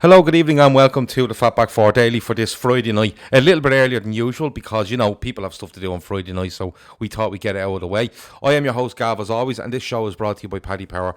Hello, good evening and welcome to the FB4 Daily for this Friday night. A little bit earlier than usual because, people have stuff to do on Friday night, so we thought we'd get it out of the way. I am your host, Gav, as always, and this show is brought to you by Paddy Power.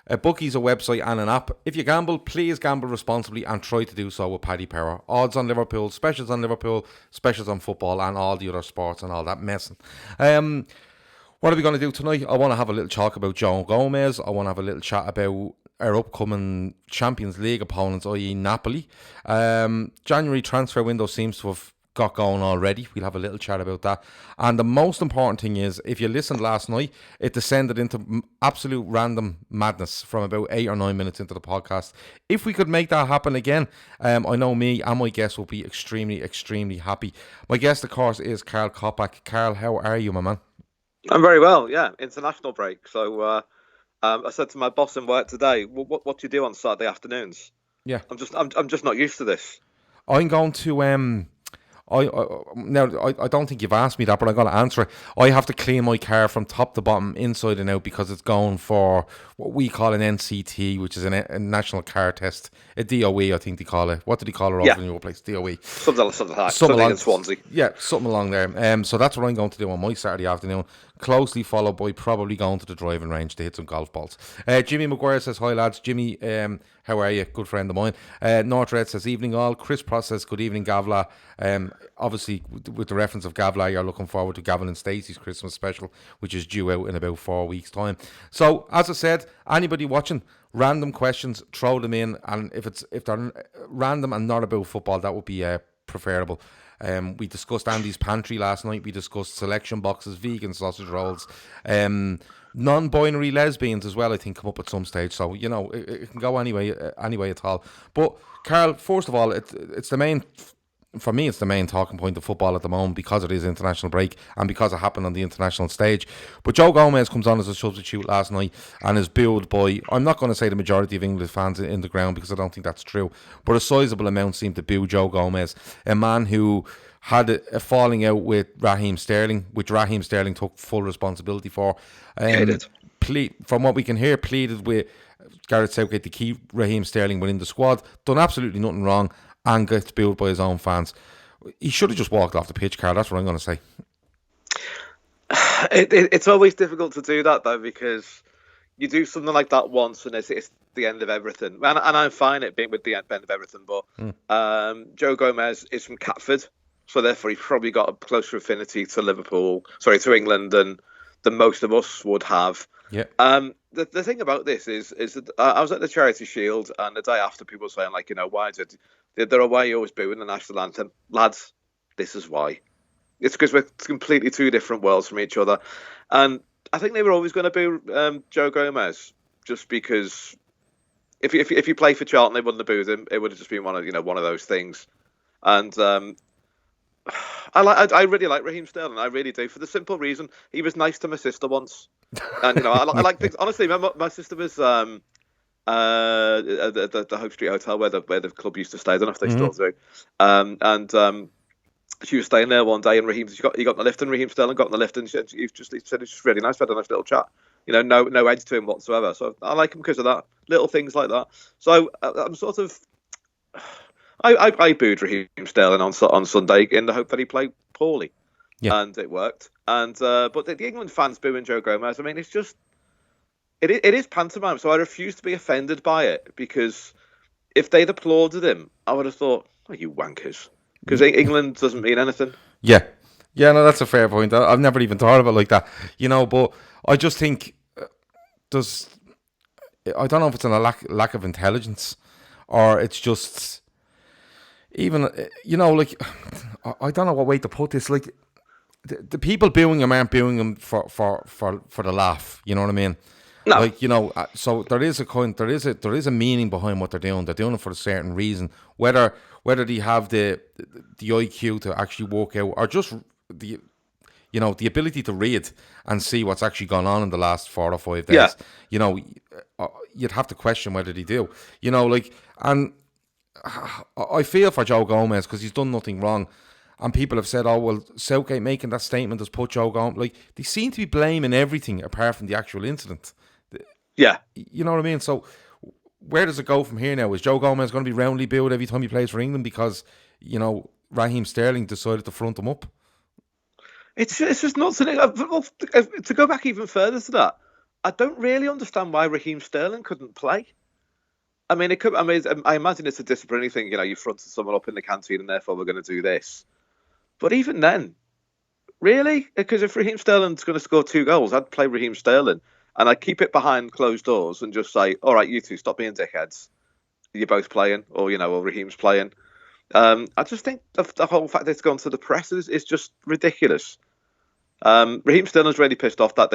Bookie's a website and an app. If you gamble, please gamble responsibly and try to do so with Paddy Power. Odds on Liverpool, specials on Liverpool, specials on football and all the other sports and all that messing. What are we going to do tonight? I want to have a little talk about Joe Gomez. I want to have a little chat about our upcoming Champions League opponents, i.e. Napoli. January transfer window seems to have got going already. We'll have a little chat about that. And the most important thing is, if you listened last night, it descended into absolute random madness from about 8 or 9 minutes into the podcast. If we could make that happen again, I know me and my guest will be extremely, extremely happy. My guest, of course, is Karl Coppack. Karl, how are you, my man? I'm very well, yeah. International break. So I said to my boss in work today, what do you do on Saturday afternoons? Yeah. I'm just not used to this. I'm going to I don't think you've asked me that, but I'm going to answer it. I have to clean my car from top to bottom, inside and out, because it's going for what we call an NCT, which is a national car test, a DOE, I think they call it. What did they call it over in your place? DOE. Something in Swansea. Yeah, something along there. So that's what I'm going to do on my Saturday afternoon, closely followed by probably going to the driving range to hit some golf balls. Jimmy Maguire says, hi lads. Jimmy, how are you? Good friend of mine. North Red says, evening all. Chris Pross says, good evening, Gavla. Obviously, with the reference of Gavla, you're looking forward to Gavin and Stacey's Christmas special, which is due out in about 4 weeks' time. So, as I said, anybody watching, random questions, throw them in, and if they're random and not about football, that would be preferable. We discussed Andy's Pantry last night. We discussed selection boxes, vegan sausage rolls, non-binary lesbians as well, I think, come up at some stage. So, it can go anyway at all. But, Karl, first of all, it's the main... For me, it's the main talking point of football at the moment because it is international break and because it happened on the international stage. But Joe Gomez comes on as a substitute last night and is booed by, I'm not going to say the majority of English fans in the ground because I don't think that's true, but a sizable amount seem to boo Joe Gomez, a man who had a falling out with Raheem Sterling, which Raheem Sterling took full responsibility for. From what we can hear, pleaded with Gareth Southgate to keep Raheem Sterling within the squad, done absolutely nothing wrong, and gets booed by his own fans. He should have just walked off the pitch, Karl. That's what I'm going to say. It's always difficult to do that, though, because you do something like that once and it's the end of everything. And I'm fine at being with the end of everything, but Joe Gomez is from Catford, so therefore he's probably got a closer affinity to England than most of us would have. Yeah. The thing about this is that I was at the Charity Shield, and the day after, people were saying, why why are you always booing the national anthem? Lads, this is why. It's because we're completely two different worlds from each other. And I think they were always going to boo Joe Gomez, just because if you play for Charlton, they wouldn't have booed him. It would have just been one of those things. And I really like Raheem Sterling. I really do, for the simple reason he was nice to my sister once. And I like things. Honestly, my sister was at the Hope Street Hotel where the club used to stay. I don't know if they still do. And she was staying there one day, and he got in the lift, and Raheem Sterling got in the lift, and he said it's just really nice. We had a nice little chat. No edge to him whatsoever. So I like him because of that. Little things like that. So I'm sort of. I booed Raheem Sterling on Sunday in the hope that he played poorly, and it worked. And but the England fans booing Joe Gomez, I mean, it's just it is pantomime. So I refuse to be offended by it, because if they'd applauded him, I would have thought, "Oh, you wankers," because England doesn't mean anything. Yeah, no, that's a fair point. I've never even thought of it like that, but I just think I don't know if it's a lack of intelligence, or it's just. Even, I don't know what way to put this. Like, the people booing him aren't booing him for the laugh. You know what I mean? No. So there is a meaning behind what they're doing. They're doing it for a certain reason. Whether they have the IQ to actually work out, or just the ability to read and see what's actually gone on in the last 4 or 5 days. Yeah. You'd have to question whether they do. And. I feel for Joe Gomez because he's done nothing wrong, and people have said, "Oh well, Southgate making that statement has put Joe Gomez." They seem to be blaming everything apart from the actual incident. Yeah, you know what I mean. So where does it go from here now? Is Joe Gomez going to be roundly billed every time he plays for England because, Raheem Sterling decided to front him up? It's just nuts. To go back even further to that, I don't really understand why Raheem Sterling couldn't play. I mean, I imagine it's a disciplinary thing. You fronted someone up in the canteen and therefore we're going to do this. But even then, really? Because if Raheem Sterling's going to score 2 goals, I'd play Raheem Sterling. And I'd keep it behind closed doors and just say, all right, you two, stop being dickheads. You're both playing, or Raheem's playing. I just think the whole fact that it's gone to the press is just ridiculous. Raheem Sterling's really pissed off that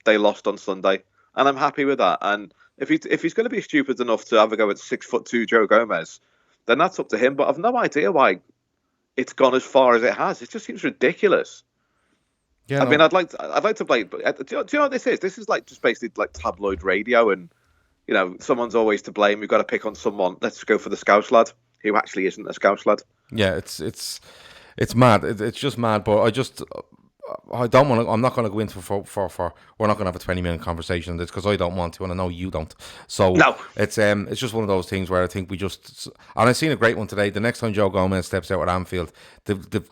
they lost on Sunday, and I'm happy with that. And if he's going to be stupid enough to have a go at 6'2" Joe Gomez, then that's up to him. But I've no idea why it's gone as far as it has. It just seems ridiculous. Yeah, I mean, I'd like to play. But do you know what this is? This is like just basically like tabloid radio, and someone's always to blame. We've got to pick on someone. Let's go for the Scouse lad, who actually isn't a Scouse lad. Yeah, it's mad. It's just mad. But I don't want to. I'm not going to go into for. We're not going to have a 20-minute conversation on this because I don't want to, and I know you don't. So no, it's just one of those things where I think we just. And I've seen a great one today. The next time Joe Gomez steps out at Anfield, the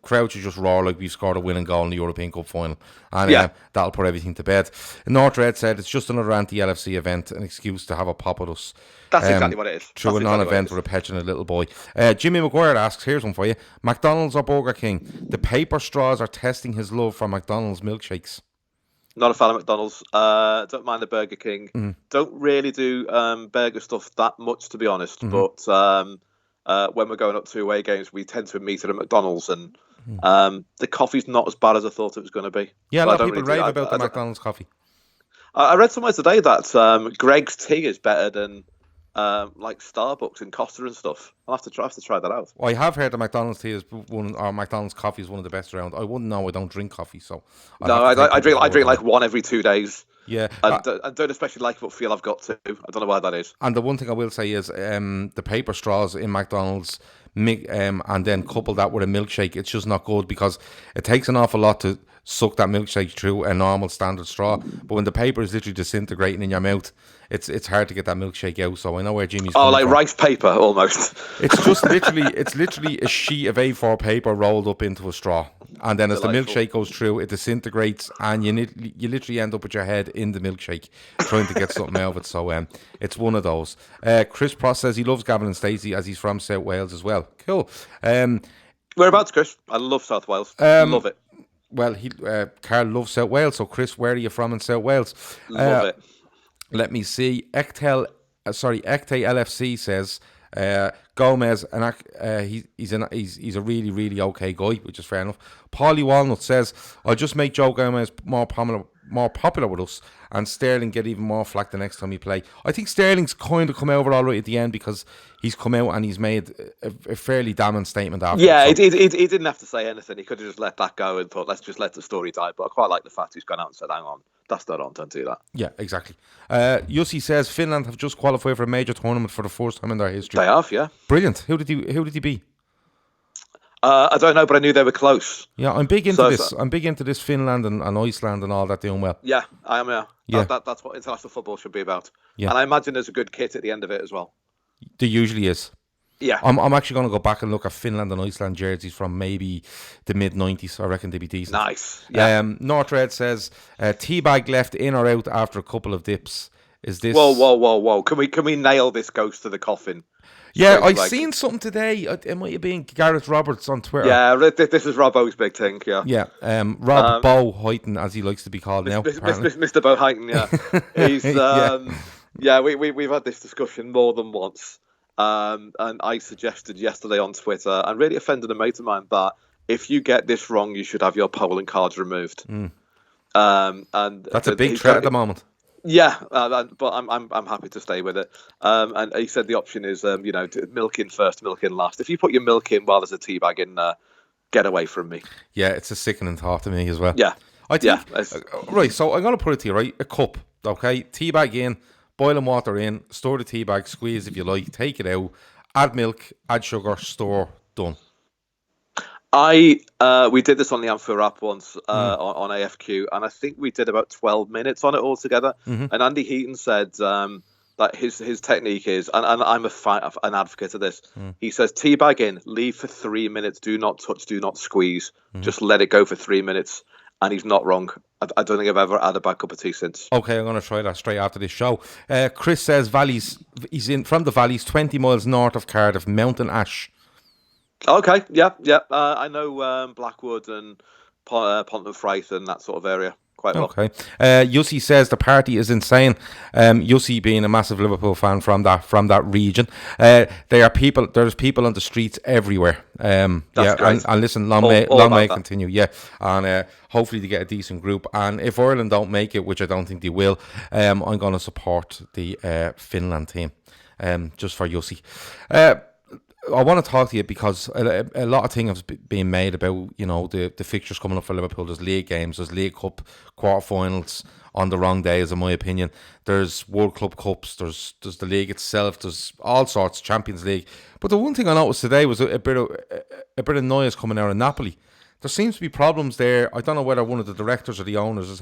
crowd should just roar like we've scored a winning goal in the European Cup final, and that'll put everything to bed. Northred said it's just another anti-LFC event, an excuse to have a pop at us. That's exactly what it is. Through a non-event with a petulant little boy. Jimmy Maguire asks, here's one for you. McDonald's or Burger King? The paper straws are testing his love for McDonald's milkshakes. Not a fan of McDonald's. Don't mind the Burger King. Mm-hmm. Don't really do burger stuff that much, to be honest. Mm-hmm. But when we're going up to away games, we tend to meet at a McDonald's, and the coffee's not as bad as I thought it was going to be. Yeah, a lot of people rave about the McDonald's coffee. I read somewhere today that Greg's tea is better than like Starbucks and Costa and stuff. I'll have to try that out. Well, I have heard that McDonald's tea is McDonald's coffee is one of the best around. I wouldn't know. I don't drink coffee, so I drink like one every 2 days. Yeah, and don't especially like it, but feel I've got to. I don't know why that is. And the one thing I will say is the paper straws in McDonald's, and then couple that with a milkshake, it's just not good because it takes an awful lot to suck that milkshake through a normal standard straw. But when the paper is literally disintegrating in your mouth, it's hard to get that milkshake out. So I know where Jimmy's coming from. Rice paper almost. It's just literally a sheet of A4 paper rolled up into a straw, and then as the milkshake goes through, it disintegrates, and you literally end up with your head in the milkshake trying to get something out of it. So it's one of those. Chris Pross says he loves Gavin and Stacey as he's from South Wales as well. Cool. Whereabouts, Chris? I love South Wales. Love it. Well, Karl loves South Wales. So Chris, where are you from in South Wales? Love it. Let me see. Ecte LFC says Gomez, and he's a really, really okay guy, which is fair enough. Paulie Walnut says, I'll just make Joe Gomez more popular with us, and Sterling get even more flack the next time he play. I think Sterling's kind of come over all right at the end because he's come out and he's made a fairly damning statement after. Yeah, he didn't have to say anything. He could have just let that go and thought, let's just let the story die. But I quite like the fact he's gone out and said, hang on, that's not on, don't do that. Yeah, exactly. Yussi says Finland have just qualified for a major tournament for the first time in their history. They have, yeah. Brilliant. Who did he beat? I don't know, but I knew they were close. Yeah, I'm big into this. I'm big into this Finland and Iceland and all that doing well. Yeah, I am. Yeah. That's what international football should be about. Yeah. And I imagine there's a good kit at the end of it as well. There usually is. Yeah. I'm actually going to go back and look at Finland and Iceland jerseys from maybe the mid-90s. I reckon they'd be decent. Nice. Yeah. Northred says, teabag left in or out after a couple of dips. Is this... Whoa. Can we nail this ghost to the coffin? Yeah, I seen something today. It might have been Gareth Roberts on Twitter. Yeah, this is Robbo's big thing, yeah. Yeah, Rob Bo Huyton, as he likes to be called now. Mr. Bo Huyton, yeah. He's, yeah, we've had this discussion more than once. And I suggested yesterday on Twitter, and really offended a mate of mine, that if you get this wrong, you should have your polling cards removed. And that's a big threat at the moment. Yeah, but I'm happy to stay with it. And he said the option is, milk in first, milk in last. If you put your milk in while there's a tea bag in there, get away from me. Yeah, it's a sickening thought to me as well. Yeah. I think, right, so I'm going to put it to you, right? A cup, okay? Tea bag in, boiling water in, store the tea bag, squeeze if you like, take it out, add milk, add sugar, store, done. We did this on the Amphur app once on AFQ, and I think we did about 12 minutes on it altogether. Mm-hmm. And Andy Heaton said that his technique is, and I'm an advocate of this. He says, teabag in, leave for 3 minutes, do not touch, do not squeeze, just let it go for 3 minutes. And he's not wrong. I don't think I've ever had a bad cup of tea since. Okay, I'm going to try that straight after this show. Chris says he's in from the Valleys, 20 miles north of Cardiff, Mountain Ash. Okay, yeah. I know Blackwood and Pontefract and that sort of area quite well. Okay. Yussi says the party is insane. Yussi being a massive Liverpool fan from that region. There's people on the streets everywhere. That's great. And listen, long may it continue. Yeah, and hopefully they get a decent group. And if Ireland don't make it, which I don't think they will, I'm going to support the Finland team. Just for Yussi. I want to talk to you because a lot of things have been made about, the fixtures coming up for Liverpool. There's league games, there's League Cup quarterfinals on the wrong days, in my opinion. There's World Club Cups, there's the league itself, there's all sorts, Champions League. But the one thing I noticed today was a bit of noise coming out of Napoli. There seems to be problems there. I don't know whether one of the directors or the owners is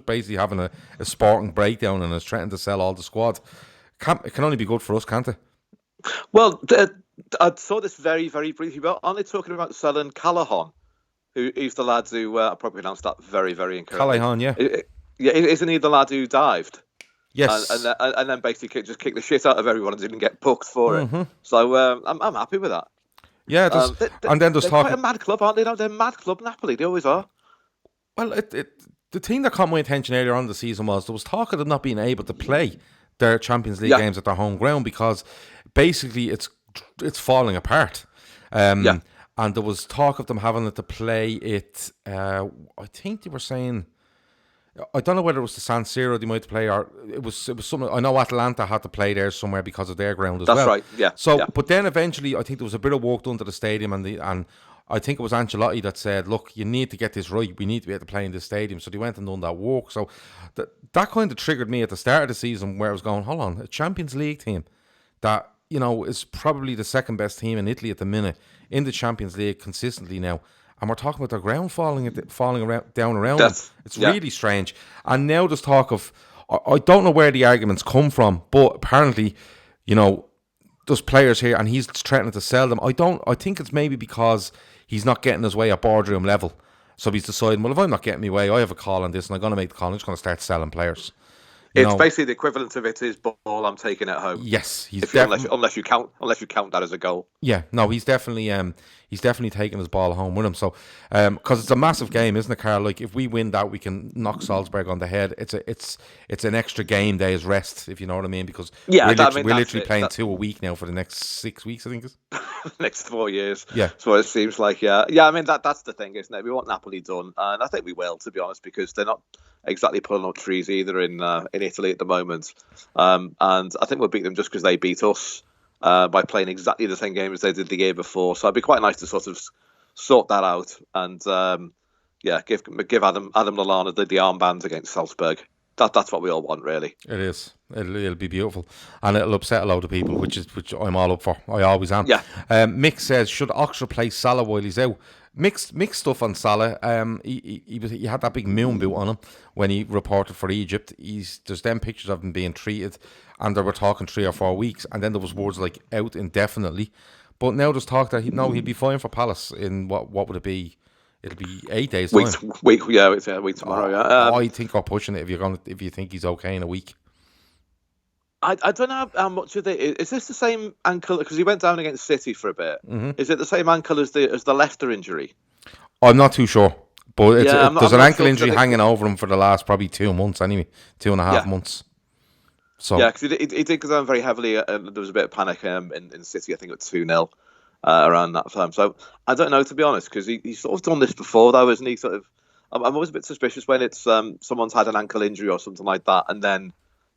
basically having a sporting breakdown and is threatening to sell all the squad. It can only be good for us, can't it? Well, I saw this very, very briefly, but aren't they talking about selling Callahan? Who's the lad who, I probably pronounced that very, very incorrectly. Callahan, yeah. Isn't he the lad who dived? Yes. And then basically just kicked the shit out of everyone and didn't get booked for it. So I'm happy with that. Yeah, and then there's they're quite a mad club, aren't they? They're a mad club, Napoli. They always are. Well, the thing that caught my attention earlier on in the season was there was talk of them not being able to play their Champions League games at their home ground because basically it's falling apart. And there was talk of them having to play it. I think they were saying, I don't know whether it was the San Siro they might play, or it was something. I know Atalanta had to play there somewhere because of their ground as well. That's right. Yeah. So, but then eventually, I think there was a bit of work done to the stadium, and I think it was Ancelotti that said, "Look, you need to get this right. We need to be able to play in this stadium." So they went and done that work. So that kind of triggered me at the start of the season, where I was going, "Hold on, a Champions League team that is probably the second best team in Italy at the minute in the Champions League consistently now." And we're talking about their ground falling down around them. It's really strange. And now there's talk of, I don't know where the arguments come from, but apparently, there's players here and he's threatening to sell them. I think it's maybe because he's not getting his way at boardroom level. So he's deciding, well, if I'm not getting my way, I have a call on this and I'm going to make the call. I'm just going to start selling players. It's basically the equivalent of it is ball I'm taking at home. Yes, unless you count that as a goal. Yeah, no, he's definitely taking his ball home with him. So, because it's a massive game, isn't it, Karl? Like if we win that, we can knock Salzburg on the head. It's an extra game day's rest, if you know what I mean. Because we're literally playing 2 a week now for the next 6 weeks, I think. Next 4 years. Yeah, that's what it seems like. Yeah. I mean that's the thing, isn't it? We want Napoli done, and I think we will, to be honest, because they're not exactly pulling up trees either in Italy at the moment. And I think we'll beat them just because they beat us by playing exactly the same game as they did the year before. So it'd be quite nice to sort of sort that out and give Adam Lallana the armbands against Salzburg. That's what we all want, really. It is. It'll be beautiful, and it'll upset a load of people, which I'm all up for. I always am. Yeah. Mick says, should Oxford play Salah while he's out? Mixed stuff on Salah. He had that big moon boot on him when he reported for Egypt. There's then pictures of him being treated, and they were talking 3 or 4 weeks, and then there was words like out indefinitely. But now there's talk that he'd be fine for Palace in what would it be? It'll be 8 days time. It's a week tomorrow. Yeah. I think I'm pushing it if you think he's okay in a week. I don't know how much of it is this the same ankle, because he went down against City for a bit. Mm-hmm. Is it the same ankle as the Leicester injury? I'm not too sure, but there's an ankle injury hanging over him for the last probably 2 months anyway, 2.5 months. So yeah, because he did go down very heavily. There was a bit of panic in City. I think it was 2-0 around that time. So I don't know, to be honest, because he's sort of done this before, though, isn't he? Sort of. I'm always a bit suspicious when it's someone's had an ankle injury or something like that, and then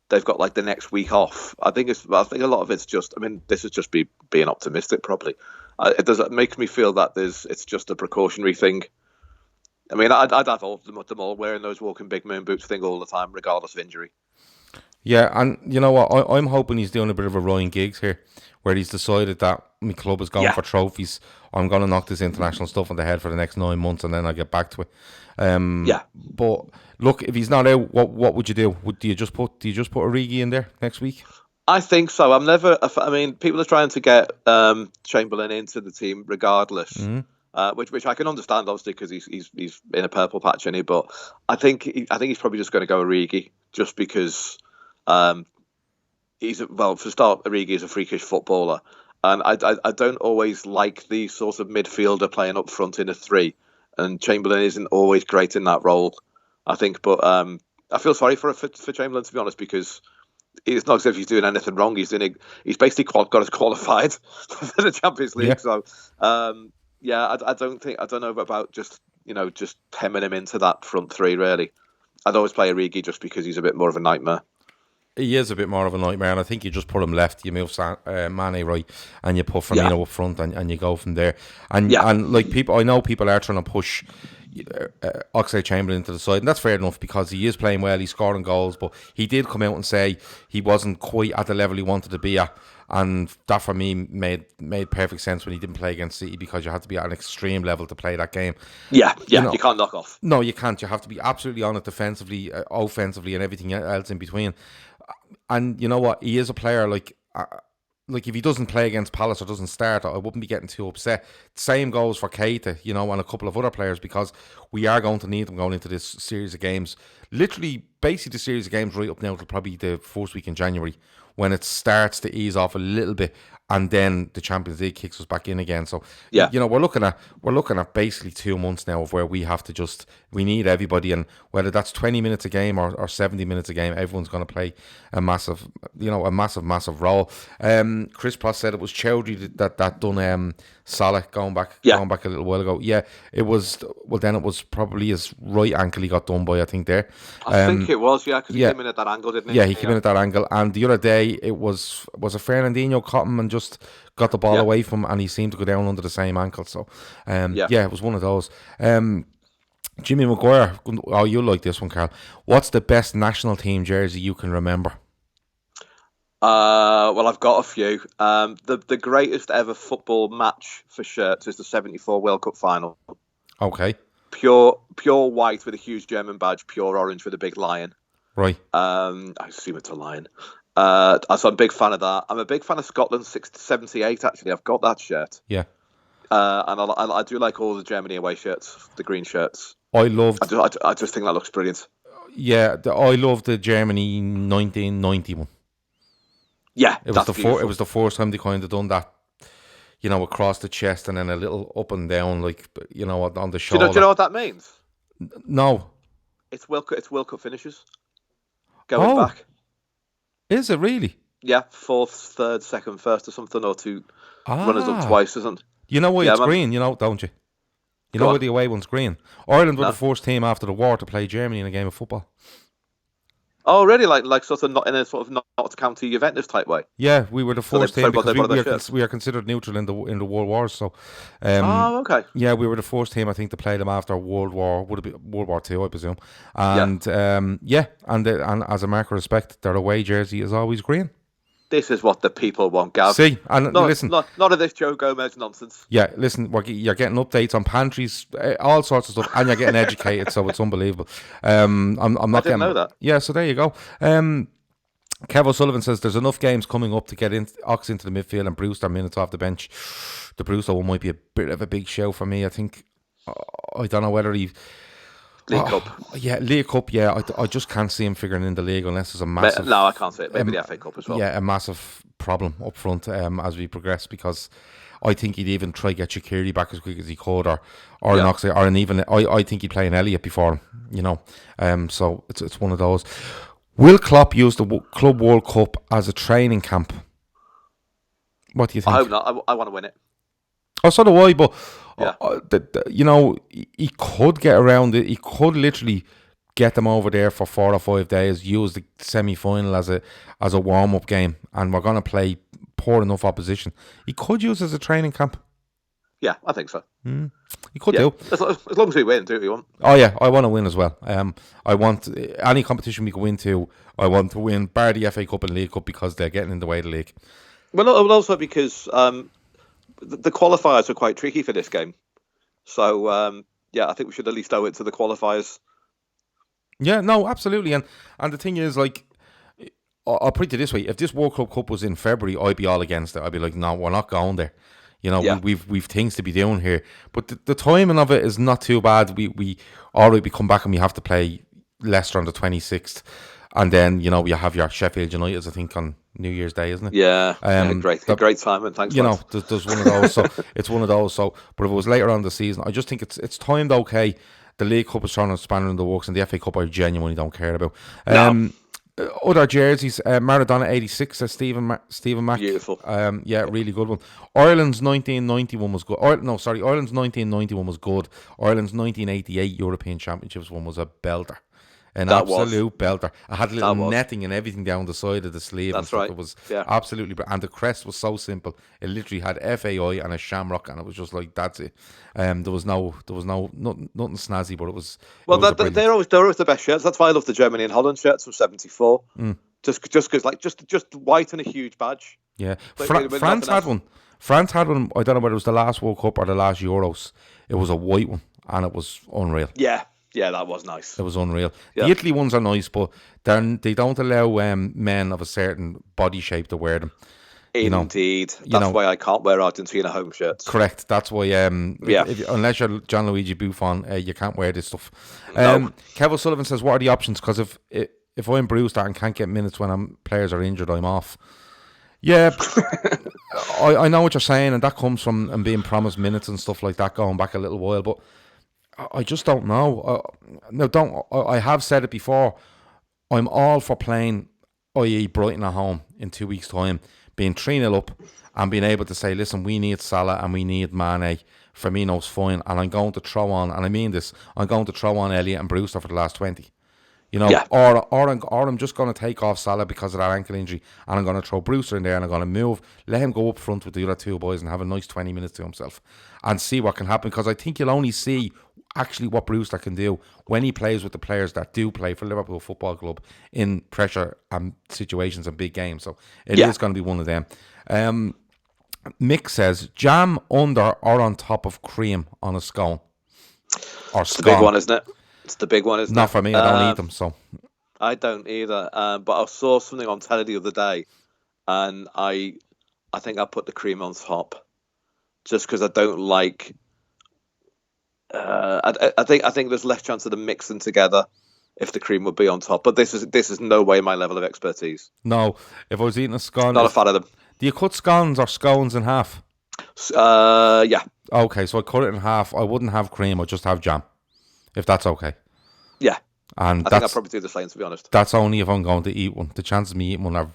they've got like the next week off. I think a lot of it's just. I mean, this is just being optimistic, probably. It makes me feel that it's just a precautionary thing. I mean, I'd have all of them all wearing those walking big moon boots thing all the time, regardless of injury. Yeah, and you know what? I'm hoping he's doing a bit of a Ryan Giggs here, where he's decided that my club is going for trophies. I'm going to knock this international stuff on the head for the next 9 months, and then I'll get back to it. But look, if he's not out, what would you do? Do you just put Origi in there next week? I think so. I mean, people are trying to get Chamberlain into the team regardless, which I can understand, obviously, because he's in a purple patch, isn't he? But I think he's probably just going to go Origi, just because for start, Origi is a freakish footballer, and I don't always like the sort of midfielder playing up front in a 3, and Chamberlain isn't always great in that role, I think. But I feel sorry for Chamberlain, to be honest, because it's not as if he's doing anything wrong. He's basically got us qualified for the Champions League. Yeah. So I don't know about just hemming him into that front 3. Really, I'd always play Origi just because he's a bit more of a nightmare. He is a bit more of a nightmare, and I think you just put him left, you move Mane right, and you put Firmino up front, and you go from there. And like people, I know people are trying to push Oxlade-Chamberlain into the side, and that's fair enough because he is playing well, he's scoring goals, but he did come out and say he wasn't quite at the level he wanted to be at, and that for me made perfect sense when he didn't play against City, because you had to be at an extreme level to play that game. You can't knock off. No, you can't. You have to be absolutely on it defensively, offensively, and everything else in between. And you know what? He is a player like if he doesn't play against Palace or doesn't start, I wouldn't be getting too upset. Same goes for Keita, and a couple of other players, because we are going to need them going into this series of games. Literally, basically the series of games right up now till probably the first week in January, when it starts to ease off a little bit, and then the Champions League kicks us back in again. So we're looking at basically 2 months now of where we have to we need everybody, and whether that's 20 minutes a game or 70 minutes a game, everyone's going to play a massive role. Chris Pross said it was Chowdhury that done Salah going back a little while ago. Yeah, it was. Well, then it was probably his right ankle he got done by, I think there. I think it was, because he came in at that angle, didn't he? Yeah, he came in at that angle, and the other day it was a Fernandinho caught him and just got the ball away from him, and he seemed to go down under the same ankle. So, it was one of those. Jimmy Maguire, oh, you'll like this one, Karl. What's the best national team jersey you can remember? Well, I've got a few. The greatest ever football match for shirts is the '74 World Cup final. Okay. Pure white with a huge German badge, pure orange with a big lion. Right. I assume it's a lion. So I'm a big fan of that. I'm a big fan of Scotland 78, actually. I've got that shirt. Yeah. And I do like all the Germany away shirts, the green shirts. I just think that looks brilliant. Yeah, I love the Germany 1991. Yeah, it was the first time they kind of done that, across the chest and then a little up and down, like on the shoulder. Do you know what that means? No. It's World Cup finishes. Going back. Is it really? Yeah, 4th, 3rd, 2nd, 1st or something, or 2 runners up twice, isn't? You know why it's green, don't you? You know why the away one's green? Ireland were the first team after the war to play Germany in a game of football. Oh, really? Like sort of not in a sort of Notts County Juventus type way? Yeah, we were the first team because we are considered neutral in the World Wars. So, okay. Yeah, we were the first team, I think, to play them after World War II, I presume. And and as a mark of respect, their away jersey is always green. This is what the people want, Gav. See, and listen, not of this Joe Gomez nonsense. Yeah, listen, you're getting updates on pantries, all sorts of stuff, and you're getting educated, so it's unbelievable. I'm not I didn't know that. Yeah, so there you go. Kev O'Sullivan says there's enough games coming up to get Ox into the midfield and Brewster minutes off the bench. The Brewster one might be a bit of a big show for me. I think I don't know whether he. League Cup. Yeah, League Cup, yeah. I just can't see him figuring in the league unless there's a massive... No, I can't see it. Maybe the FA Cup as well. Yeah, a massive problem up front as we progress, because I think he'd even try to get Shaqiri back as quick as he could, or an Oxlade, or even... I think he'd play an Elliott before him, so it's one of those. Will Klopp use the Club World Cup as a training camp? What do you think? I hope not. I want to win it. Oh, so do I, but... he could get around it. He could literally get them over there for 4 or 5 days, use the semi-final as a warm-up game, and we're going to play poor enough opposition. He could use it as a training camp. Yeah, I think so. He could do. As long as we win, do what we want. Oh, yeah, I want to win as well. I want any competition we go into, I want to win, bar the FA Cup and League Cup, because they're getting in the way of the league. Well, also because the qualifiers are quite tricky for this game. So, yeah, I think we should at least owe it to the qualifiers. Yeah, no, absolutely. And the thing is, like, I'll put it this way: if this World Club Cup was in February, I'd be all against it. I'd be like, no, we're not going there. You know, Yeah. we've things to be doing here. But the timing of it is not too bad. We come back and we have to play Leicester on the 26th, and then you have your Sheffield United, I think, on New Year's Day, isn't it? Yeah, great timing. Thanks. You know, there's one of those. So it's one of those. So, but if it was later on in the season, I just think it's timed okay. The League Cup is throwing a spanner in the works, and the FA Cup I genuinely don't care about. No. Other jerseys, Maradona 86, says Stephen Mack. Beautiful. Yeah, really good one. Ireland's 1991 was good. Ireland's 1991 was good. Ireland's 1988 European Championships one was a belter. An absolute belter. I had a little netting and everything down the side of the sleeve. That's right. It was absolutely, and the crest was so simple. It literally had FAI and a shamrock, and it was just like, that's it. There was nothing snazzy, but it was. Well, they're always the best shirts. That's why I love the Germany and Holland shirts from '74. Just because, like, just white and a huge badge. Yeah, France had one. France had one. I don't know whether it was the last World Cup or the last Euros. It was a white one, and it was unreal. Yeah, that was nice. It was unreal. Yeah. The Italy ones are nice, but they don't allow men of a certain body shape to wear them. Indeed. That's why I can't wear Argentina home shirts. Correct. That's why, unless you're Gianluigi Buffon, you can't wear this stuff. No. Kev O'Sullivan says, what are the options? Because if I'm bruised and can't get minutes when players are injured, I'm off. Yeah, I know what you're saying, and that comes from being promised minutes and stuff like that going back a little while, but I just don't know. I have said it before. I'm all for playing, i.e. Brighton at home in 2 weeks' time, being 3-0 up and being able to say, listen, we need Salah and we need Mane. Firmino's fine, and I'm going to throw on, and I mean this, I'm going to throw on Elliott and Brewster for the last 20. Or I'm just going to take off Salah because of that ankle injury, and I'm going to throw Brewster in there, and I'm going to let him go up front with the other two boys and have a nice 20 minutes to himself and see what can happen, because I think you'll only see actually what Brewster can do when he plays with the players that do play for Liverpool Football Club in pressure and situations and big games. So it is going to be one of them. Mick says, jam under or on top of cream on a scone? Or it's the big one, isn't it? It's the big one, isn't it? Not for me, I don't eat them, so. I don't either, but I saw something on telly the other day, and I think I put the cream on top, just because I don't like... I think there's less chance of them mixing together if the cream would be on top. But this is no way my level of expertise. No, if I was eating a scone, not a fan of them. Do you cut scones or scones in half? Yeah. Okay, so I cut it in half. I wouldn't have cream. I'd just have jam, if that's okay. Yeah. And I think I'd probably do the same, to be honest. That's only if I'm going to eat one. The chances of me eating one are...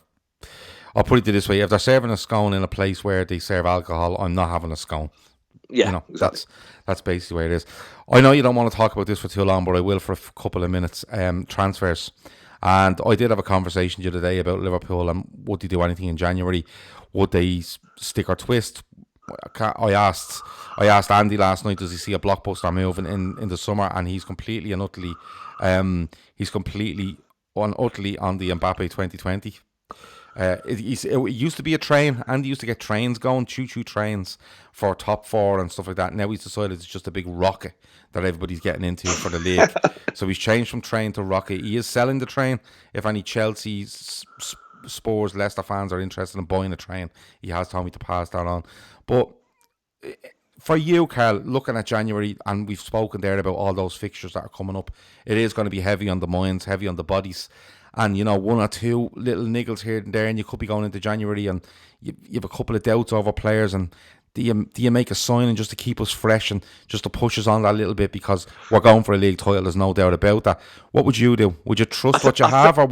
I'll put it this way: if they're serving a scone in a place where they serve alcohol, I'm not having a scone. Yeah, exactly. That's basically where it is. I know you don't want to talk about this for too long, but I will for a couple of minutes. Transfers, and I did have a conversation the other day about Liverpool and would they do anything in January? Would they stick or twist? I asked Andy last night, does he see a blockbuster moving in the summer? And he's completely and utterly, on the Mbappe 2020. It used to be a train, and he used to get trains going, choo-choo trains for top four and stuff like that. Now he's decided it's just a big rocket that everybody's getting into for the league. So he's changed from train to rocket. He is selling the train. If any Chelsea, Spurs, Leicester fans are interested in buying a train, he has told me to pass that on. But for you, Karl, looking at January, and we've spoken there about all those fixtures that are coming up, it is going to be heavy on the minds, heavy on the bodies. And, one or two little niggles here and there, and you could be going into January and you have a couple of doubts over players. And do you make a signing just to keep us fresh and just to push us on that little bit, because we're going for a league title, there's no doubt about that. What would you do? Would you trust what you have, or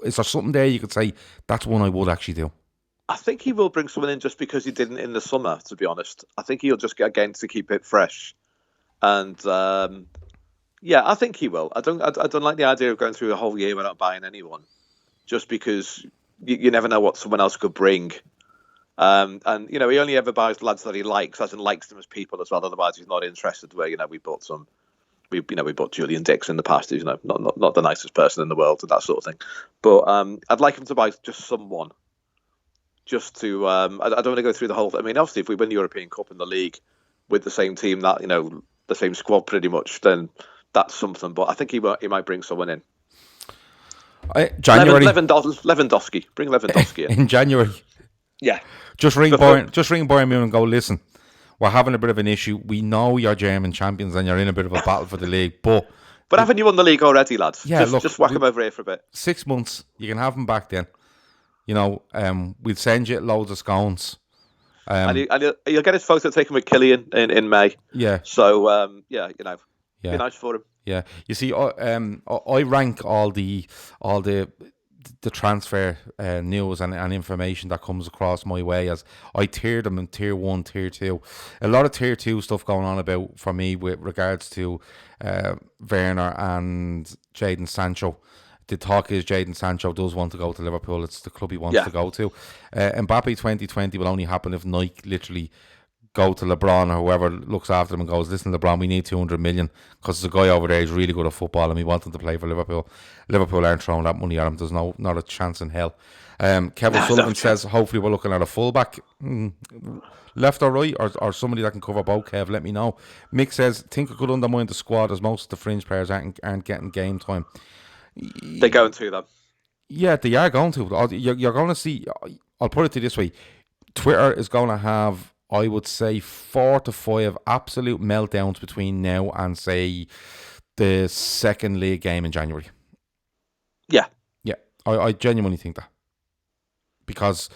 is there something there you could say, that's one I would actually do? I think he will bring someone in just because he didn't in the summer, to be honest. I think he'll just get again to keep it fresh. And... yeah, I think he will. I don't like the idea of going through a whole year without buying anyone, just because you never know what someone else could bring. And he only ever buys lads that he likes, as in likes them as people as well. Otherwise, he's not interested. Where we bought Julian Dix in the past, who's not the nicest person in the world and that sort of thing. But I'd like him to buy just someone, just to. I don't want to go through the whole. I mean, obviously, if we win the European Cup in the league with the same team, that the same squad pretty much, then that's something. But I think he might bring someone in. January. Lewandowski. Bring Lewandowski in January. Yeah. Just ring Bayern Munich and go, listen, we're having a bit of an issue. We know you're German champions and you're in a bit of a battle for the league, but haven't you won the league already, lads? Yeah, just whack him over here for a bit. 6 months, you can have him back then. We'll send you loads of scones. And you'll get his photo taken with Killian in May. Yeah. So, be nice for him. Yeah. You see, I rank all the transfer news and information that comes across my way as I tier them in tier 1, tier 2. A lot of tier 2 stuff going on about for me with regards to Werner and Jadon Sancho. The talk is Jadon Sancho does want to go to Liverpool. It's the club he wants to go to. Mbappe 2020 will only happen if Nike literally go to LeBron or whoever looks after him and goes, listen, LeBron, we need 200 million because there's a guy over there who's really good at football and we want him to play for Liverpool. Liverpool aren't throwing that money at him. There's not a chance in hell. Kevin Sullivan says, hopefully we're looking at a fullback. Left or right, or somebody that can cover both, Kev, let me know. Mick says, think it could undermine the squad as most of the fringe players aren't getting game time. They're going to, though. Yeah, they are going to. You're going to see, I'll put it to this way, Twitter is going to have, I would say, 4 to 5 absolute meltdowns between now and, say, the second league game in January. Yeah. Yeah, I genuinely think that. Because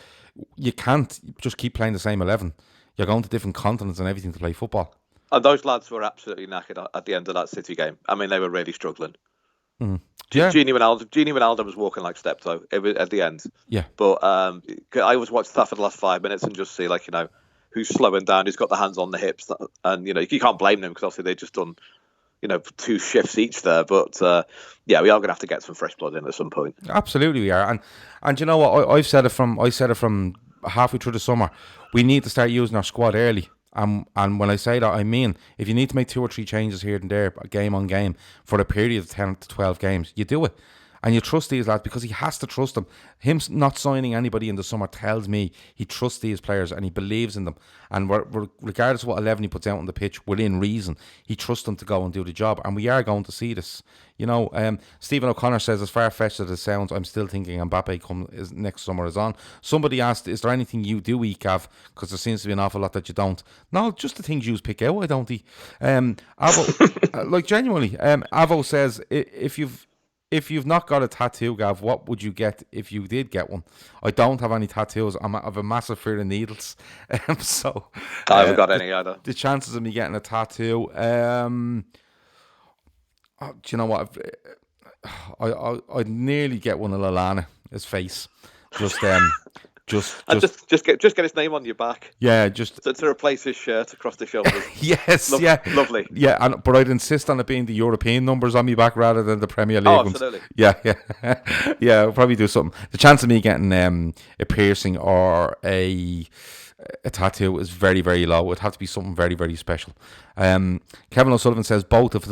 you can't just keep playing the same 11. You're going to different continents and everything to play football. And those lads were absolutely knackered at the end of that City game. I mean, they were really struggling. Mm. Yeah. Gini Wijnaldum was walking like Steptoe at the end. Yeah. But I always watch that for the last 5 minutes and just see, who's slowing down, who's got the hands on the hips. And, you can't blame them because obviously they've just done, 2 shifts each there. But, we are going to have to get some fresh blood in at some point. Absolutely we are. And you know what? I said it from halfway through the summer. We need to start using our squad early. And when I say that, I mean, if you need to make 2 or 3 changes here and there, game on game, for a period of 10 to 12 games, you do it. And you trust these lads because he has to trust them. Him not signing anybody in the summer tells me he trusts these players and he believes in them. And regardless of what 11 he puts out on the pitch, within reason, he trusts them to go and do the job. And we are going to see this. Stephen O'Connor says, as far-fetched as it sounds, I'm still thinking Mbappe next summer is on. Somebody asked, is there anything you do eat, Gav? Because there seems to be an awful lot that you don't. No, just the things you pick out, I don't eat. Avo, genuinely, Avo says, if you've not got a tattoo, Gav, what would you get if you did get one? I don't have any tattoos. I have a massive fear of needles. So I haven't got any either. The chances of me getting a tattoo, do you know what? I'd nearly get one of Lallana, his face. Just get his name on your back. Yeah, just to replace his shirt across the shoulders. Yes, lovely. Yeah, but I'd insist on it being the European numbers on my back rather than the Premier League ones. Absolutely. Yeah, yeah. I'll probably do something. The chance of me getting a piercing or a tattoo is very, very low. It'd have to be something very, very special. Kevin O'Sullivan says both if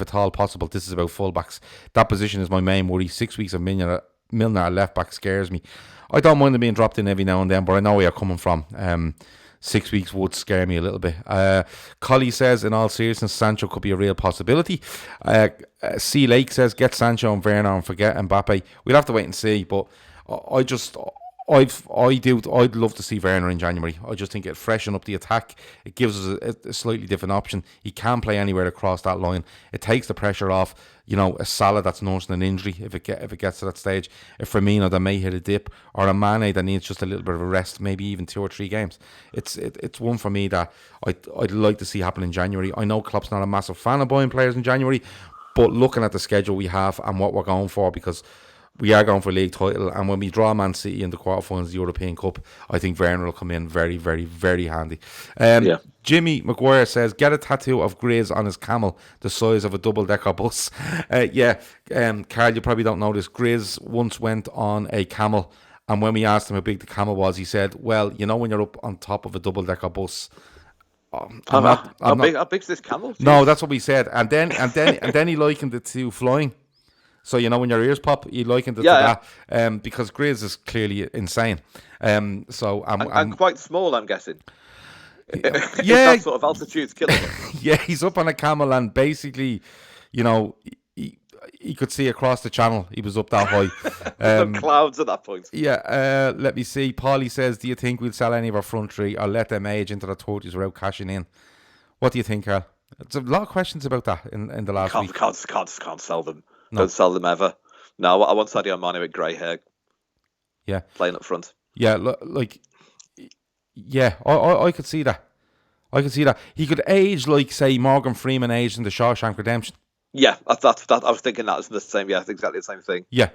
at all possible. This is about fullbacks. That position is my main worry. 6 weeks of Milner at left back scares me. I don't mind them being dropped in every now and then, but I know where you're coming from. 6 weeks would scare me a little bit. Collie says, in all seriousness, Sancho could be a real possibility. C. Lake says, get Sancho and Werner and forget Mbappe. We'll have to wait and see, but I'd love to see Werner in January. I just think it freshen up the attack. It gives us a slightly different option. He can play anywhere across that line. It takes the pressure off. A Salah that's nursing an injury if it gets to that stage. A Firmino that may hit a dip, or a Mane that needs just a little bit of a rest, maybe even 2 or 3 games. It's one for me that I'd like to see happen in January. I know Klopp's not a massive fan of buying players in January, but looking at the schedule we have and what we're going for, because we are going for a league title, and when we draw Man City in the quarterfinals of the European Cup, I think Werner will come in very, very, very handy. Jimmy Maguire says, get a tattoo of Grizz on his camel, the size of a double-decker bus. Carl, you probably don't know this. Grizz once went on a camel, and when we asked him how big the camel was, he said, well, when you're up on top of a double-decker bus, how big's this camel? No, that's what we said. And then he likened it to flying. So, when your ears pop, you likened it to that. Because Grizz is clearly insane. So and quite small, I'm guessing. Yeah. That sort of altitude's killing him. Yeah, he's up on a camel and basically, he could see across the channel. He was up that high. No clouds at that point. Yeah, let me see. Paulie says, do you think we'll sell any of our front three or let them age into their 30s without cashing in? What do you think, Carl? It's a lot of questions about that in the last week. Can't sell them. No. Don't sell them ever. No, I want Sadio Mane with grey hair. Yeah. Playing up front. Yeah, I could see that. I could see that. He could age like, say, Morgan Freeman aged in the Shawshank Redemption. Yeah, that I was thinking that was the same. Yeah, exactly the same thing. Yeah,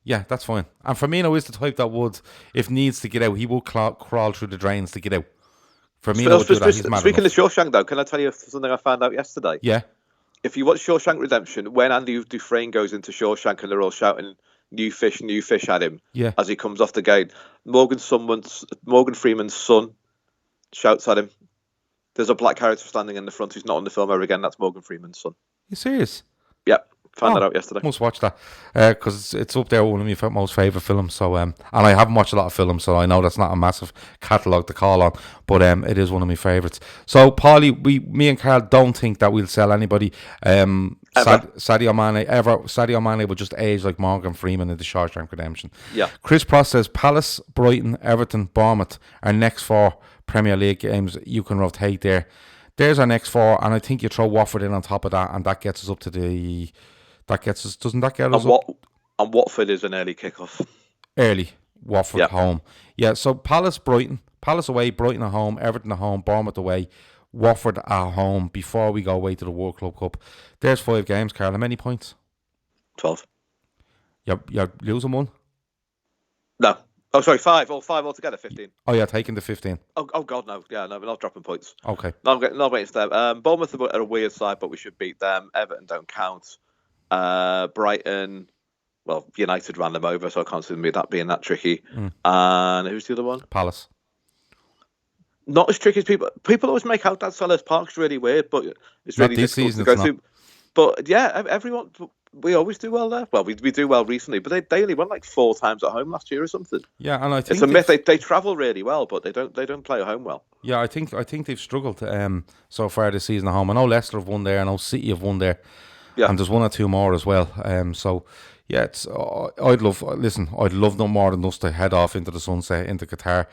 that's fine. And Firmino is the type that would, if needs to get out, he will crawl through the drains to get out. Firmino would do that. He's mad Speaking enough. of Shawshank, though, can I tell you something I found out yesterday? Yeah. If you watch Shawshank Redemption, when Andy Dufresne goes into Shawshank and they're all shouting new fish at him as he comes off the gate, Morgan Freeman's son shouts at him. There's a black character standing in the front who's not on the film ever again. That's Morgan Freeman's son. You serious? Yep. Found that out yesterday. Must watch that because it's up there with one of my most favourite films. So and I haven't watched a lot of films, so I know that's not a massive catalogue to call on, but it is one of my favourites. So Paulie, me and Carl don't think that we'll sell anybody. Sadio Mane will just age like Morgan Freeman in the Shawshank Redemption. Yeah. Chris Pross says Palace, Brighton, Everton, Bournemouth are next 4 Premier League games you can rotate there. There's our next 4, and I think you throw Watford in on top of that, and that gets us up to the. Doesn't that get us up? And Watford is an early kickoff. Early. Watford home. Yeah, so Palace away, Brighton at home, Everton at home, Bournemouth away, Watford at home before we go away to the World Club Cup. There's 5 games, Carl. How many points? 12. You're losing 1? No. Oh, sorry, 5. All 5 altogether, 15. Oh, yeah, taking the 15. Oh God, no. Yeah, no, we're not dropping points. Okay. Not waiting for them. Bournemouth are a weird side, but we should beat them. Everton don't count. Brighton, well, United ran them over, so I can't see that being that tricky. And who's the other one? Palace. Not as tricky as people always make out that Selhurst Park's really weird, but it's really not this difficult season, to go through. But yeah, everyone, we always do well there. Well, we do well recently, but they only won like 4 times at home last year or something. Yeah, and I think it's a myth. They travel really well, but they don't play at home well. Yeah, I think they've struggled so far this season at home. I know Leicester have won there. I know City have won there. Yeah. And there's 1 or 2 more as well. So yeah, I'd love no more than us to head off into the sunset into Qatar.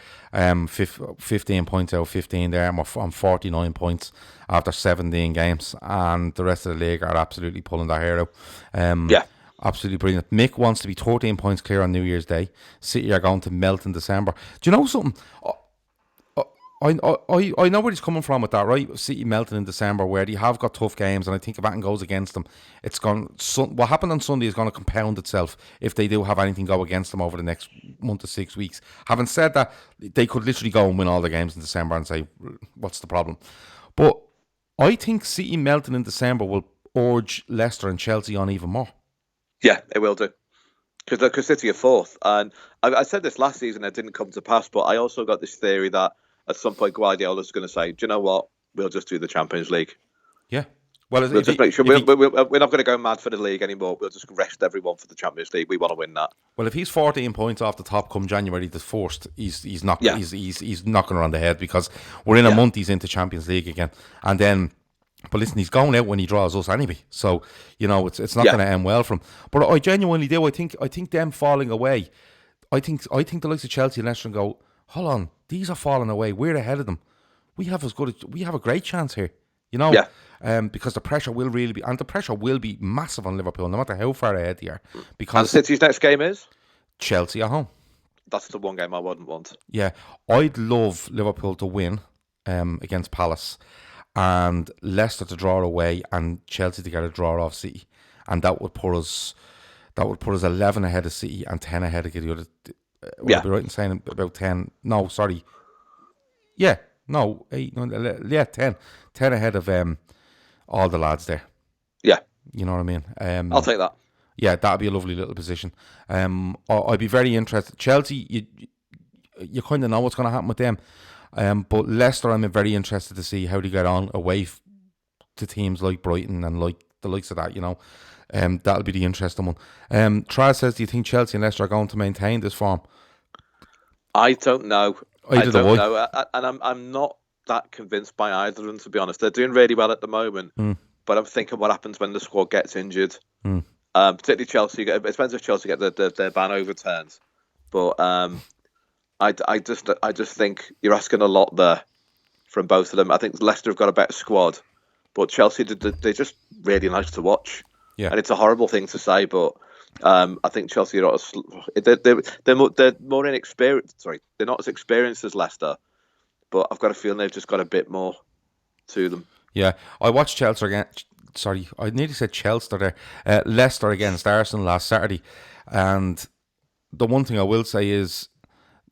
15 points out of 15 there. I'm on 49 points after 17 games, and the rest of the league are absolutely pulling their hair out. Absolutely brilliant. Mick wants to be 13 points clear on New Year's Day. City are going to melt in December. Do you know something? I know where he's coming from with that, right? City melting in December, where they have got tough games, and I think if anything goes against them, what happened on Sunday is going to compound itself if they do have anything go against them over the next month to 6 weeks. Having said that, they could literally go and win all the games in December and say, what's the problem? But I think City melting in December will urge Leicester and Chelsea on even more. Yeah, it will do. Because City are 4th. And I said this last season, it didn't come to pass, but I also got this theory that at some point Guardiola's going to say, do you know what? We'll just do the Champions League. Yeah. Well, we'll just make sure we're not going to go mad for the league anymore. We'll just rest everyone for the Champions League. We want to win that. Well, if he's 14 points off the top come January the 1st, he's knocking around the head, because we're in a month. He's into Champions League again, and then. But listen, he's going out when he draws us anyway, so it's not going to end well for him. But I genuinely do. I think them falling away. I think the likes of Chelsea and Leicester go, hold on, these are falling away. We're ahead of them. We have a great chance here. Because the pressure will really be, and the pressure will be massive on Liverpool, no matter how far ahead they are. Because and City's next game is Chelsea at home. That's the one game I wouldn't want. Yeah, I'd love Liverpool to win against Palace, and Leicester to draw away, and Chelsea to get a draw off City, and that would put us 11 ahead of City and 10 ahead of the other. Would I be right in saying about 10? No, sorry. Yeah, no, 8, 9, 10 ahead of all the lads there. Yeah, you know what I mean. I'll take that. Yeah, that'd be a lovely little position. I'd be very interested. Chelsea, you kind of know what's going to happen with them. But Leicester, I'm very interested to see how they get on away to teams like Brighton and like the likes of that, that'll be the interesting one. Traz says, do you think Chelsea and Leicester are going to maintain this form? I don't know. Either I don't know, and I'm not that convinced by either of them, to be honest. They're doing really well at the moment, but I'm thinking what happens when the squad gets injured. Particularly Chelsea. It depends if Chelsea get their ban overturned, but I just think you're asking a lot there from both of them. I think Leicester have got a better squad, but Chelsea, they're just really nice to watch. Yeah. And it's a horrible thing to say, but I think Chelsea are they're more inexperienced. Sorry, they're not as experienced as Leicester, but I've got a feeling they've just got a bit more to them. Yeah, I watched Chelsea again. Sorry, I nearly said Chelsea there. Leicester against Arsenal last Saturday, and the one thing I will say is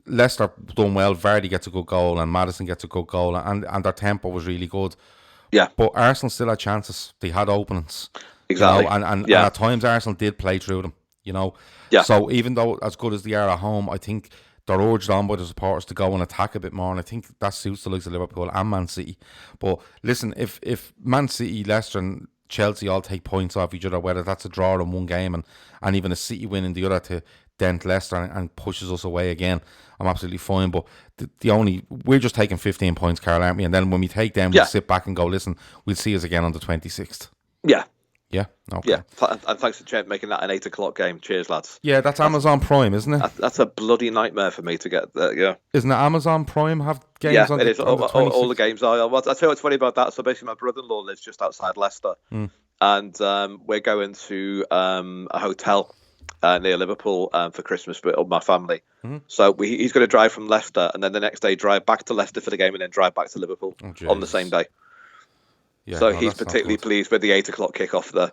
Leicester done well. Vardy gets a good goal, and Maddison gets a good goal, and their tempo was really good. Yeah, but Arsenal still had chances. They had openings. Exactly. And at times Arsenal did play through them. Yeah. So even though as good as they are at home, I think they're urged on by the supporters to go and attack a bit more, and I think that suits the likes of Liverpool and Man City. But listen, if Man City, Leicester and Chelsea all take points off each other, whether that's a draw in one game and even a City win in the other to dent Leicester and pushes us away again, I'm absolutely fine. But we're just taking 15 points, Karl, aren't we? And then when we take them, we'll sit back and go, listen, we'll see us again on the 26th. Yeah. Yeah. Okay. Yeah. And thanks to Chen making that an 8:00 game. Cheers, lads. Yeah, that's Amazon Prime, isn't it? That's a bloody nightmare for me to get there. Yeah. Isn't it Amazon Prime have games on it the, is. on the 26th? All the games are. Well, I tell you what's funny about that. So basically, my brother-in-law lives just outside Leicester, and we're going to a hotel near Liverpool for Christmas with my family. So he's going to drive from Leicester, and then the next day drive back to Leicester for the game, and then drive back to Liverpool on the same day. Yeah, so he's particularly pleased with the 8:00 kickoff there.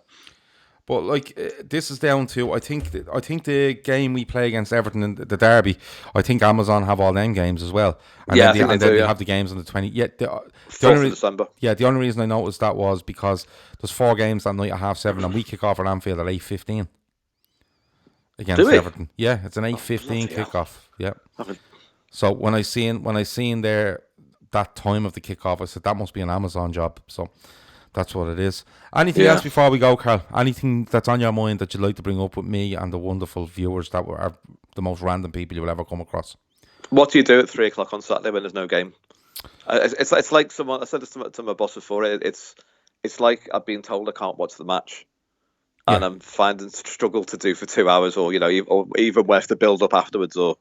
But this is down to I think the game we play against Everton in the derby. I think Amazon have all them games as well. And then they have the games on the 20th. Yeah, the 4th of December. Yeah, the only reason I noticed that was because there's 4 games that night at 7:30, and we kick off at Anfield at 8:15 against Everton. Yeah, it's an 8:15 kickoff. Yeah. So when I seen there that time of the kickoff, I said that must be an Amazon job. So that's what it is. Anything else before we go, Karl? Anything that's on your mind that you'd like to bring up with me and the wonderful viewers that are the most random people you will ever come across? What do you do at 3:00 on Saturday when there's no game? It's like someone. I said this to my boss before. It's like I've been told I can't watch the match, and I'm finding struggle to do for 2 hours, or even worse, the build up afterwards, or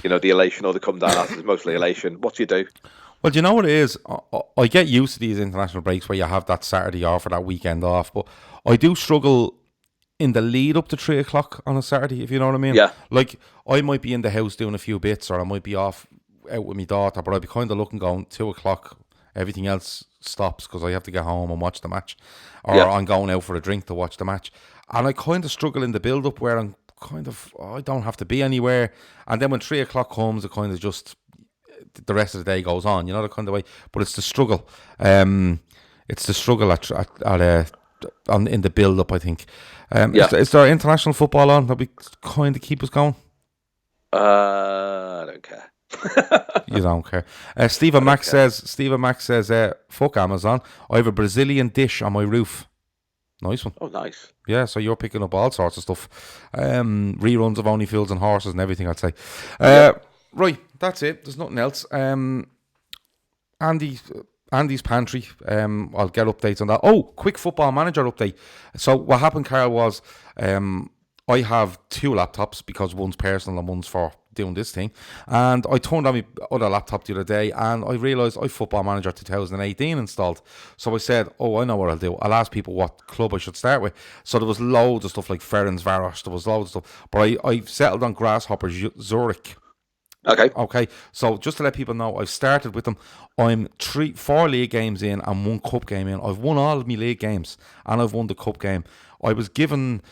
the elation or the come down after. It's mostly elation. What do you do? Well, do you know what it is? I get used to these international breaks where you have that Saturday off or that weekend off, but I do struggle in the lead up to 3:00 on a Saturday, if you know what I mean. Yeah. Like, I might be in the house doing a few bits, or I might be off out with my daughter, but I'd be kind of looking going 2:00, everything else stops because I have to get home and watch the match, or I'm going out for a drink to watch the match. And I kind of struggle in the build up where I'm kind of, I don't have to be anywhere. And then when 3:00 comes, it kind of just, the rest of the day goes on, the kind of way. But it's the struggle. It's the struggle in the build up, I think. Is there international football on that we kind of keep us going? I don't care. You don't care. Stephen Mack says, fuck Amazon. I have a Brazilian dish on my roof. Nice one. Oh, nice. Yeah, so you're picking up all sorts of stuff. Reruns of Only Fools and Horses and everything, I'd say. Right, that's it. There's nothing else. Andy's Pantry. I'll get updates on that. Oh, quick Football Manager update. So what happened, Karl, was I have 2 laptops because one's personal and one's for doing this thing. And I turned on my other laptop the other day and I realised I Football Manager 2018 installed. So I said, I know what I'll do. I'll ask people what club I should start with. So there was loads of stuff like Ferencváros. There was loads of stuff. But I've settled on Grasshopper Zurich. Okay. So just to let people know, I've started with them. I'm 4 league games in and 1 cup game in. I've won all of my league games and I've won the cup game. I was given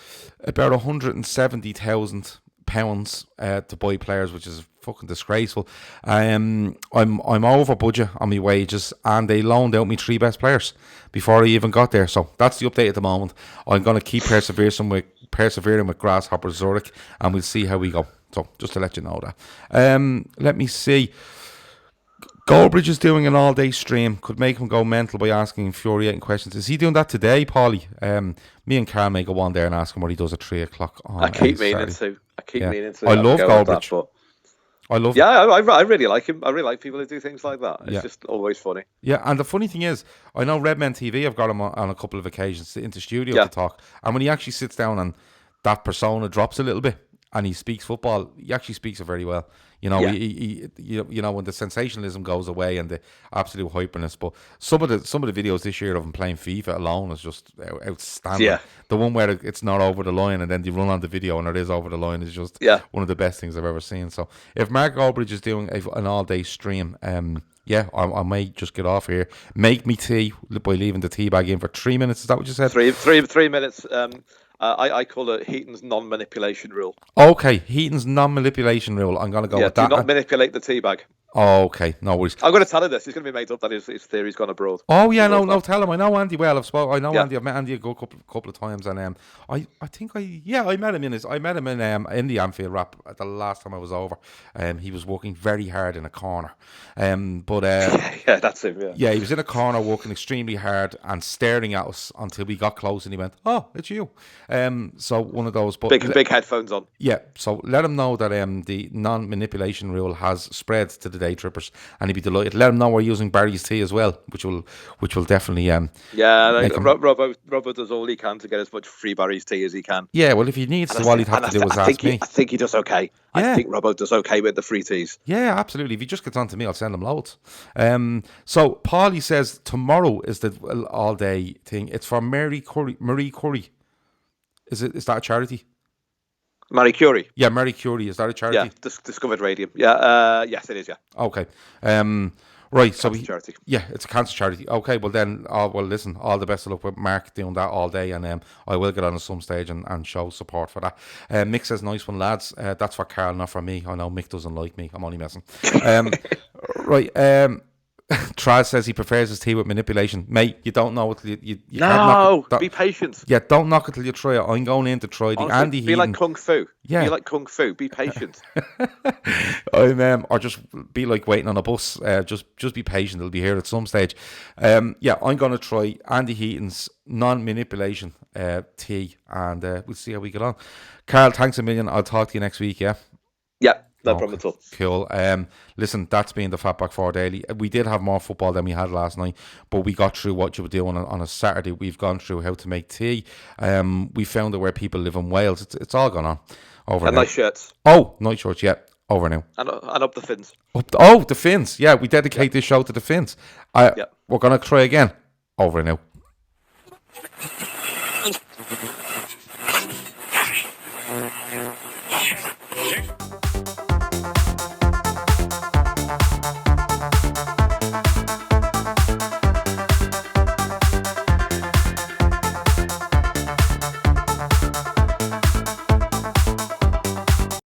about £170,000 to buy players, which is fucking disgraceful. I'm over budget on my wages, and they loaned out me 3 best players before I even got there. So that's the update at the moment. I'm going to keep persevering with Grasshopper Zurich, and we'll see how we go. So just to let you know that. Let me see. Goldbridge is doing an all-day stream. Could make him go mental by asking infuriating questions. Is he doing that today, Paulie? Me and Carl may go on there and ask him what he does at 3 o'clock on I keep meaning Saturday. to. I keep meaning to. I love Goldbridge. That, but I love yeah, I really like him. I really like people who do things like that. It's just always funny. Yeah, and the funny thing is, I know Redmen TV have got him on a couple of occasions into studio to talk. And when he actually sits down and that persona drops a little bit and he speaks football, he actually speaks it very well. You know, you know, when the sensationalism goes away and the absolute hyperness. But some of the videos this year of him playing FIFA alone is just outstanding. Yeah. The one where it's not over the line and then they run on the video and it is over the line is just one of the best things I've ever seen. So if Mark Goldbridge is doing an all-day stream, I may just get off here. Make me tea by leaving the tea bag in for 3 minutes. Is that what you said? 3 minutes. I call it Heaton's non-manipulation rule. Okay, Heaton's non-manipulation rule. I'm going to go with that. Do not manipulate the tea bag. Oh, okay, no worries. I'm going to tell him this. He's going to be made up that his theory's gone abroad. Oh yeah, no, tell him. I know Andy well. I know Andy. I've met Andy a good couple of times, and I met him in the Anfield Rap the last time I was over. He was working very hard in a corner. Yeah, that's him. Yeah, he was in a corner working extremely hard and staring at us until we got close, and he went, "Oh, it's you." So one of those, but big headphones on. Yeah, so let him know that the non-manipulation rule has spread to the day trippers, and he'd be delighted. Let him know we're using Barry's tea as well, which will definitely Robbo does all he can to get as much free Barry's tea as he can. Yeah, well, if he needs to, all he'd have to do is ask me. I think he does okay. Yeah. I think Robbo does okay with the free teas. Yeah, absolutely. If he just gets on to me, I'll send him loads. So Paulie says tomorrow is the all day thing. It's for Marie Curie. Is that a charity? Marie Curie. Yeah, Marie Curie. Is that a charity? Yeah, discovered radium. Yeah, yes, it is. Yeah. Okay. Right. So charity. Yeah, it's a cancer charity. Okay. Well then, listen. All the best of luck with Mark doing that all day, and I will get on at some stage and show support for that. Mick says, "Nice one, lads." That's for Carl, not for me. I know Mick doesn't like me. I'm only messing. Right. Traz says he prefers his tea with manipulation. Mate, you don't know it till you no, be patient. Yeah, don't knock it till you try it. I'm going in to try the Andy Heaton. Be like Kung Fu. Yeah. Be like Kung Fu. Be patient. Or just be like waiting on a bus. Just be patient. It'll be here at some stage. I'm going to try Andy Heaton's non-manipulation tea, and we'll see how we get on. Carl, thanks a million. I'll talk to you next week, yeah? Yeah. No problem at all. Cool. Listen, that's been the Fatback 4 Daily. We did have more football than we had last night, but we got through what you were doing on a Saturday. We've gone through how to make tea. We found out where people live in Wales. It's all gone on. Over and now. Nice shirts. Oh, nice shirts, yeah. Over now. And up the fins. The fins. Yeah, we dedicate this show to the fins. We're going to try again. Over now.